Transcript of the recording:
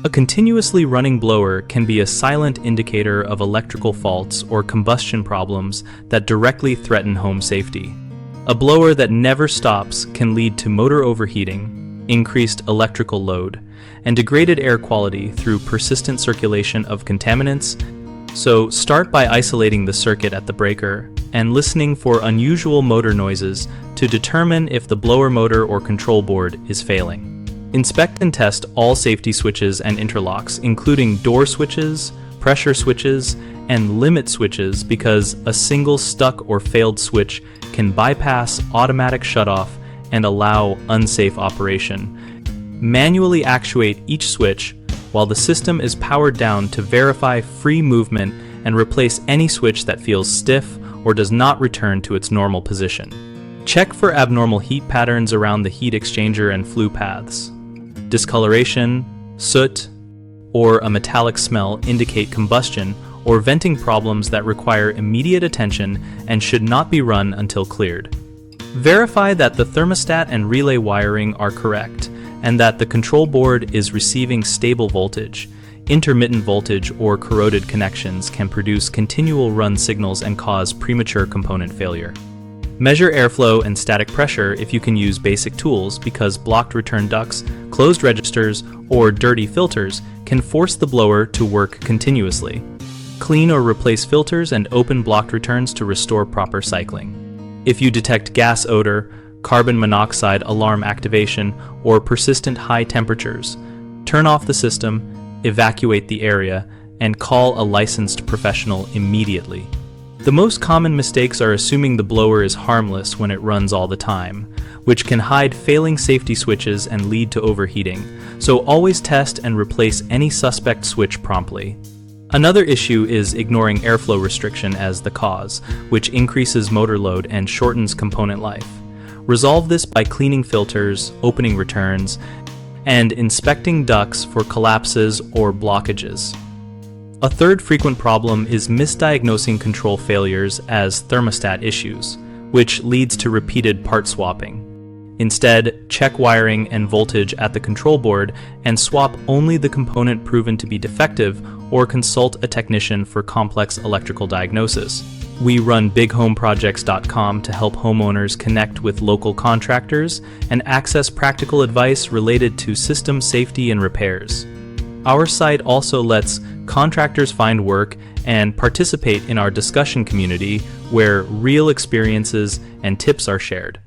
A continuously running blower can be a silent indicator of electrical faults or combustion problems that directly threaten home safety. A blower that never stops can lead to motor overheating, increased electrical load, and degraded air quality through persistent circulation of contaminants. So start by isolating the circuit at the breaker and listening for unusual motor noises to determine if the blower motor or control board is failing. Inspect and test all safety switches and interlocks, including door switches, pressure switches, and limit switches, because a single stuck or failed switch can bypass automatic shutoff and allow unsafe operation. Manually actuate each switch while the system is powered down to verify free movement and replace any switch that feels stiff or does not return to its normal position. Check for abnormal heat patterns around the heat exchanger and flue paths. Discoloration, soot, or a metallic smell indicate combustion or venting problems that require immediate attention and should not be run until cleared. Verify that the thermostat and relay wiring are correct and that the control board is receiving stable voltage. Intermittent voltage or corroded connections can produce continual run signals and cause premature component failure. Measure airflow and static pressure if you can use basic tools, because blocked return ducts, closed registers, or dirty filters can force the blower to work continuously. Clean or replace filters and open blocked returns to restore proper cycling. If you detect gas odor, carbon monoxide alarm activation, or persistent high temperatures, turn off the system, evacuate the area, and call a licensed professional immediately. The most common mistakes are assuming the blower is harmless when it runs all the time, which can hide failing safety switches and lead to overheating, so always test and replace any suspect switch promptly. Another issue is ignoring airflow restriction as the cause, which increases motor load and shortens component life. Resolve this by cleaning filters, opening returns, and inspecting ducts for collapses or blockages. A third frequent problem is misdiagnosing control failures as thermostat issues, which leads to repeated part swapping. Instead, check wiring and voltage at the control board and swap only the component proven to be defective, or consult a technician for complex electrical diagnosis. We run bighomeprojects.com to help homeowners connect with local contractors and access practical advice related to system safety and repairs. Our site also lets contractors find work and participate in our discussion community, where real experiences and tips are shared.